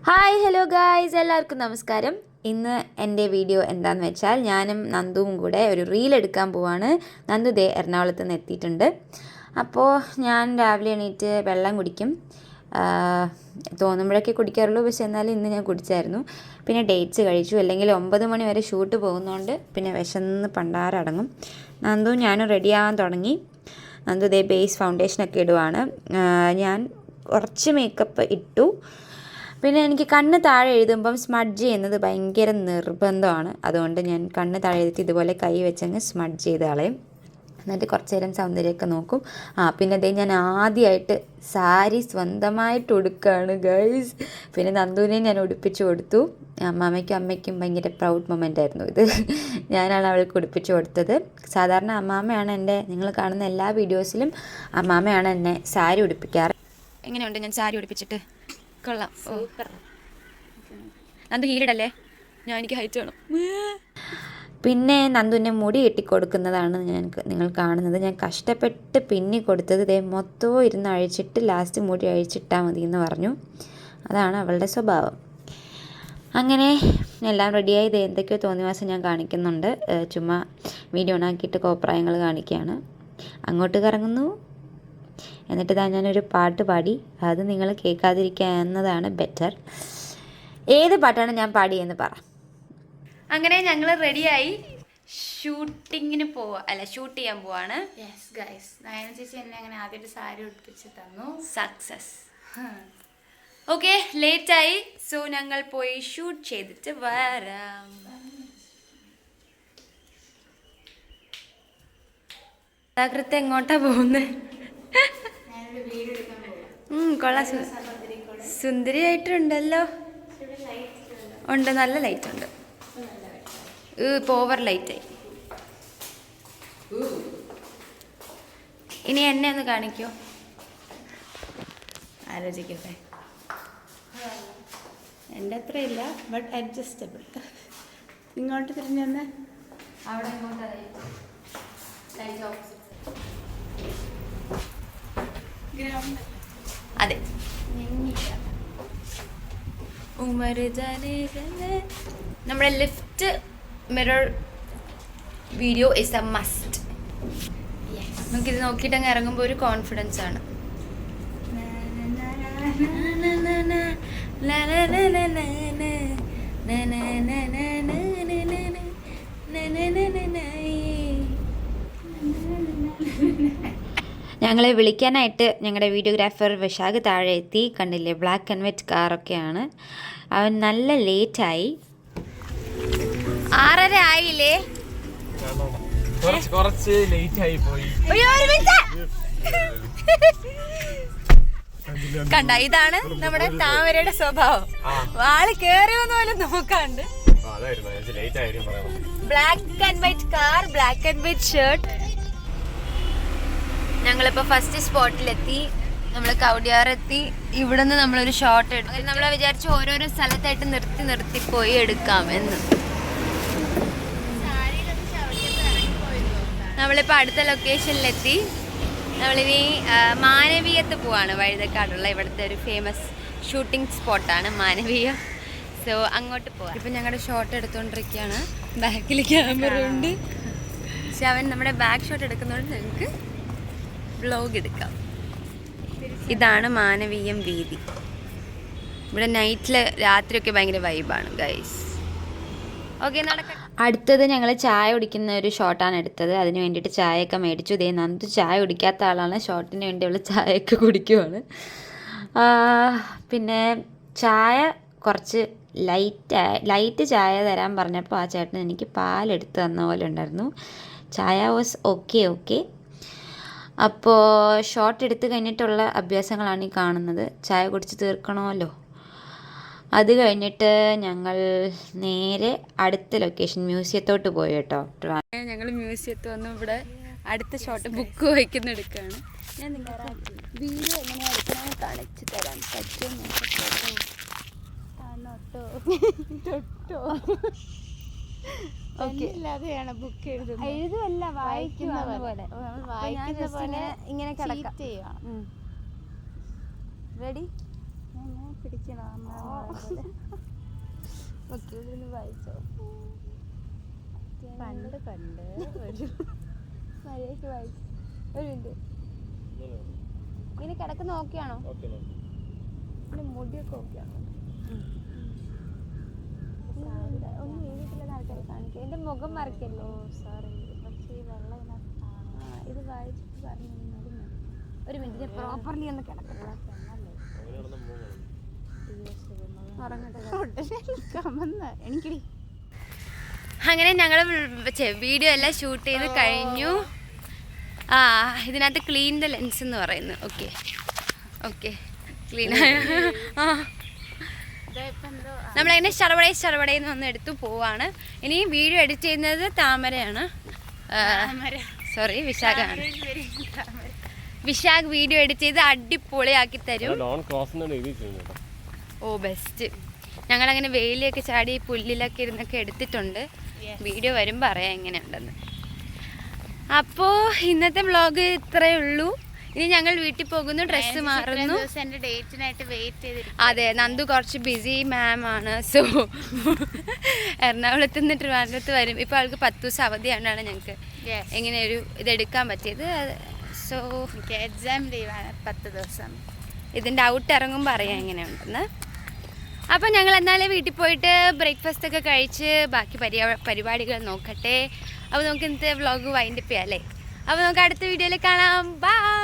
Hi hello guys, എല്ലാവർക്കും നമസ്കാരം. ഇന്ന് എൻ്റെ വീഡിയോ എന്താണെന്ന് വെച്ചാൽ ഞാനും നന്ദുവും കൂടെ ഒരു റീൽ എടുക്കാൻ പോവാണ്. നന്ദു ദേ എറണാകുളത്ത് നിന്ന് എത്തിയിട്ടുണ്ട്. അപ്പോൾ ഞാൻ രാവിലെ എണീറ്റ് വെള്ളം കുടിക്കും, തോന്നുമ്പോഴൊക്കെ കുടിക്കാറുള്ളൂ. പക്ഷെ എന്നാലും ഇന്ന് ഞാൻ കുടിച്ചായിരുന്നു. പിന്നെ ഡേറ്റ്സ് കഴിച്ചു. അല്ലെങ്കിൽ 9 മണി വരെ ഷൂട്ട് പോകുന്നതുകൊണ്ട് പിന്നെ വിശന്ന് പണ്ടാരടങ്ങും. നന്ദു ഞാനും റെഡിയാവാൻ തുടങ്ങി. നന്ദു ദേ ബേസ് ഫൗണ്ടേഷനൊക്കെ ഇടുവാണ്. ഞാൻ കുറച്ച് മേക്കപ്പ് ഇട്ടു. പിന്നെ എനിക്ക് കണ്ണ് താഴെ എഴുതുമ്പം സ്മഡ്ജ് ചെയ്യുന്നത് ഭയങ്കര നിർബന്ധമാണ്. അതുകൊണ്ട് ഞാൻ കണ്ണ് താഴെ എഴുതി ഇതുപോലെ കൈ വെച്ചങ്ങ് സ്മഡ്ജ് ചെയ്ത് കളയും. എന്നിട്ട് കുറച്ച് നേരം സൗന്ദര്യമൊക്കെ നോക്കും. പിന്നെ അതേ ഞാൻ ആദ്യമായിട്ട് സാരി സ്വന്തമായിട്ട് ഉടുക്കുകയാണ് ഗൈസ്. പിന്നെ നന്ദുവിനെ ഞാൻ ഉടുപ്പിച്ച് കൊടുത്തു. അമ്മാമ്മയ്ക്കും അമ്മയ്ക്കും ഭയങ്കര പ്രൗഡ് മൊമെൻ്റ് ആയിരുന്നു ഇത്. ഞാനാണ് അവൾക്ക് ഉടുപ്പിച്ച് കൊടുത്തത്. സാധാരണ അമ്മാമ്മയാണ് നിങ്ങൾ കാണുന്ന എല്ലാ വീഡിയോസിലും അമ്മാമ്മയാണ് എന്നെ സാരി ഉടുപ്പിക്കാറ്. എങ്ങനെയുണ്ട് ഞാൻ സാരി ഉടുപ്പിച്ചിട്ട്? കൊള്ളാം, സൂപ്പർ. നന്ദു ഹീലിടല്ലേ, എനിക്ക് ഹൈറ്റ് വേണം. പിന്നെ നന്ദുവിൻ്റെ മുടി കെട്ടിക്കൊടുക്കുന്നതാണ് നിങ്ങൾ കാണുന്നത്. ഞാൻ കഷ്ടപ്പെട്ട് പിന്നി കൊടുത്തത് ഇതേ മൊത്തവും ഇരുന്ന് അഴിച്ചിട്ട് ലാസ്റ്റ് മുടി അഴിച്ചിട്ടാൽ മതി എന്ന് പറഞ്ഞു. അതാണ് അവളുടെ സ്വഭാവം. അങ്ങനെ എല്ലാം റെഡിയായി. ഇത് എന്തൊക്കെയോ തോന്നിവാസം ഞാൻ കാണിക്കുന്നുണ്ട്. ചുമ്മാ വീഡിയോ ഓണാക്കിയിട്ട് കോപ്രായങ്ങൾ കാണിക്കുകയാണ്. അങ്ങോട്ട് കറങ്ങുന്നു. എന്നിട്ട് ഞാനൊരു പാട്ട് പാടി. അത് നിങ്ങൾ കേൾക്കാതിരിക്കുക എന്നതാണ് ബെറ്റർ. ഏത് പാട്ടാണ് ഞാൻ പാടിയെന്ന് പറ. അങ്ങനെ ഞങ്ങൾ റെഡിയായി ഷൂട്ട് ചെയ്യാൻ പോവാണ്. യെസ് ഗൈസ്, നയന ചേച്ചി എന്നെ അങ്ങനെ ആദ്യമായിട്ട് സാരി ഉടുപ്പിച്ച് തന്നു. സക്സസ്. ഓക്കെ, ലേറ്റായി. സോ ഞങ്ങൾ പോയി ഷൂട്ട് ചെയ്തിട്ട് വരാം. ജാഗ്രത എങ്ങോട്ടാ പോകുന്നത്? കൊള്ളാം, സുന്ദരിയായിട്ടുണ്ടല്ലോ. ഉണ്ട്, നല്ല ലൈറ്റ് ഉണ്ട്. ഇപ്പോൾ ഓവർ ലൈറ്റായി. ഇനി എന്നെ ഒന്ന് കാണിക്കോ? ആലോചിക്കട്ടെ. എൻ്റെ അത്ര ഇല്ല, ബട്ട് അഡ്ജസ്റ്റബിൾ. ഇങ്ങോട്ട് തിരിഞ്ഞു തന്നെ. അവിടെ ലൈറ്റ്. അതെ, നമ്മുടെ lift mirror video is A must. നമുക്കിത് നോക്കിയിട്ട് അങ്ങ് ഇറങ്ങുമ്പോൾ ഒരു കോൺഫിഡൻസ് ആണ്. ഞങ്ങളെ വിളിക്കാനായിട്ട് ഞങ്ങളുടെ വീഡിയോഗ്രാഫർ വിശാഖ് താഴെ എത്തി. കണ്ടില്ലേ, ബ്ലാക്ക് ആൻഡ് വൈറ്റ് കാറൊക്കെയാണ്. അവൻ നല്ല ലേറ്റായി. 6:30 ആയില്ലേ? കണ്ട, ഇതാണ് നമ്മുടെ താമരയുടെ സ്വഭാവം. ആള് കേറിയൊന്നും പോലും നോക്കാണ്ട്. Black and white car, black and white shirt. ഞങ്ങളിപ്പോൾ ഫസ്റ്റ് സ്പോട്ടിലെത്തി. നമ്മൾ കവടിയാറെത്തി. ഇവിടെ നിന്ന് നമ്മളൊരു ഷോട്ട് എടുത്തു. നമ്മൾ വിചാരിച്ചു ഓരോരോ സ്ഥലത്തായിട്ട് നിർത്തി പോയി എടുക്കാം എന്ന്. നമ്മളിപ്പോൾ അടുത്ത ലൊക്കേഷനിലെത്തി. നമ്മളിനി മാനവീയത്ത് പോവാണ്. വഴുതക്കാടുള്ള ഇവിടുത്തെ ഒരു ഫേമസ് ഷൂട്ടിംഗ് സ്പോട്ടാണ് മാനവീയ. സോ അങ്ങോട്ട് പോവാം. ഇപ്പം ഞങ്ങളുടെ ഷോട്ട് എടുത്തുകൊണ്ടിരിക്കുകയാണ്. ബാക്കിൽ ക്യാമറ ഉണ്ട്. പക്ഷെ അവൻ നമ്മുടെ ബാക്ക് ഷോട്ട് എടുക്കുന്നതുകൊണ്ട് ഞങ്ങൾക്ക് വ്ലോഗ് എടുക്കാം. ഇതാണ് മാനവീയം വീതി. ഇവിടെ നൈറ്റിൽ രാത്രിയൊക്കെ ഭയങ്കര വൈബാണ് ഗൈസ്. ഓക്കെ, നടക്കാം. അടുത്തത് ഞങ്ങൾ ചായ കുടിക്കുന്ന ഒരു ഷോട്ടാണ് എടുത്തത്. അതിന് വേണ്ടിയിട്ട് ചായയൊക്കെ മേടിച്ചു. ഇതേ നന്ദു ചായ കുടിക്കാത്ത ആളാണ്. ഷോട്ടിന് വേണ്ടി അവൾ ചായയൊക്കെ കുടിക്കുവാണ്. പിന്നെ ചായ കുറച്ച് ലൈറ്റ് ചായ തരാൻ പറഞ്ഞപ്പോൾ ആ ചേട്ടൻ എനിക്ക് പാലെടുത്ത് തന്ന പോലെ ഉണ്ടായിരുന്നു. ചായ വാസ് ഓക്കെ. അപ്പോൾ ഷോട്ട് എടുത്ത് കഴിഞ്ഞിട്ടുള്ള അഭ്യാസങ്ങളാണ് ഈ കാണുന്നത്. ചായ കുടിച്ച് തീർക്കണമല്ലോ. അത് കഴിഞ്ഞിട്ട് ഞങ്ങൾ നേരെ അടുത്ത ലൊക്കേഷൻ മ്യൂസിയത്തോട്ട് പോയി കേട്ടോ. ഞങ്ങൾ മ്യൂസിയത്ത് വന്നു. ഇവിടെ അടുത്ത ഷോട്ട് ബുക്ക് വയ്ക്കുന്നെടുക്കുകയാണ്. ഞാൻ നിങ്ങളുടെ വീഡിയോ എങ്ങനെയാണ് എടുക്കണമെന്ന് കാണിച്ചു തരാം. ഇല്ലാതെയാണ് ബുക്ക് എഴുതുമല്ല, വായിക്കുന്ന പോലെ. ഇങ്ങനെ കിടക്കാം. റെഡി? പിടിക്കണോ ഓക്കെ ഇവിടുന്ന് വായിച്ചോ. പണ്ട് ഒരു മര്യാദയ്ക്ക് വായിച്ചു. ഒരു മിനിറ്റ്. ഇങ്ങനെ കിടക്കുന്ന ഓക്കെയാണോ? പിന്നെ മുടിയൊക്കെ ഓക്കെയാണോ? ഒന്നും എഴുതിയിട്ടില്ലെന്ന് ആൾക്കാരെ കാണിക്കുക. എൻ്റെ മുഖം മറക്കല്ലോ. സോറി പക്ഷേ ഈ വെള്ളം ഇത് വായിച്ചിട്ട് പറഞ്ഞു. ഒരു മിനിറ്റ് പ്രോപ്പർലി ഒന്ന് കിടക്കട്ടെ. എനിക്കടി അങ്ങനെ ഞങ്ങൾ വീഡിയോ എല്ലാം ഷൂട്ട് ചെയ്ത് കഴിഞ്ഞു. ഇതിനകത്ത് ക്ലീൻ ദ ലെൻസ് എന്ന് പറയുന്നു. Okay okay clean. നമ്മളങ്ങനെ ശരവടയെന്ന് വന്ന് എടുത്തു പോവാണ്. ഇനി വീഡിയോ എഡിറ്റ് ചെയ്യുന്നത് താമരയാണ്. സോറി വിശാഖാണ്. വിശാഖ് വീഡിയോ എഡിറ്റ് ചെയ്ത് അടിപൊളിയാക്കി തരും. ഓ ബെസ്റ്റ്. ഞങ്ങളങ്ങനെ വെയിലൊക്കെ ചാടി പുല്ലിലൊക്കെ ഇരുന്നൊക്കെ എടുത്തിട്ടുണ്ട്. വീഡിയോ വരുമ്പോൾ അറിയാം എങ്ങനെയുണ്ടെന്ന്. അപ്പോൾ ഇന്നത്തെ വ്ളോഗ് ഇത്രയേ ഉള്ളൂ. ഇനി ഞങ്ങൾ വീട്ടിൽ പോകുന്നു, ഡ്രസ്സ് മാറുന്നു. അതെ, നന്ദു കുറച്ച് ബിസി മാം ആണ്. സോ എറണാകുളത്ത് നിന്ന് ട്രിവാൻഡ്രത്ത് വരും. ഇപ്പോൾ അവൾക്ക് 10 ദിവസം അവധിയാണ്ടാണ് ഞങ്ങൾക്ക് എങ്ങനെ ഒരു ഇതെടുക്കാൻ പറ്റിയത്. സോ എക്സാം ലീവാണ് 10 ദിവസം. ഇതിൻ്റെ ഔട്ട് ഇറങ്ങുമ്പോൾ അറിയാം എങ്ങനെയുണ്ടെന്ന്. അപ്പോൾ ഞങ്ങൾ എന്നാലും വീട്ടിൽ പോയിട്ട് ബ്രേക്ക്ഫാസ്റ്റ് ഒക്കെ കഴിച്ച് ബാക്കി പരിപാടികൾ നോക്കട്ടെ. അപ്പോൾ നമുക്ക് ഇന്നത്തെ വ്ളോഗ് വൈൻഡപ്പ് ചെയ്യാം അല്ലേ? അപ്പോൾ നമുക്ക് അടുത്ത വീഡിയോയിൽ കാണാം. ബൈ.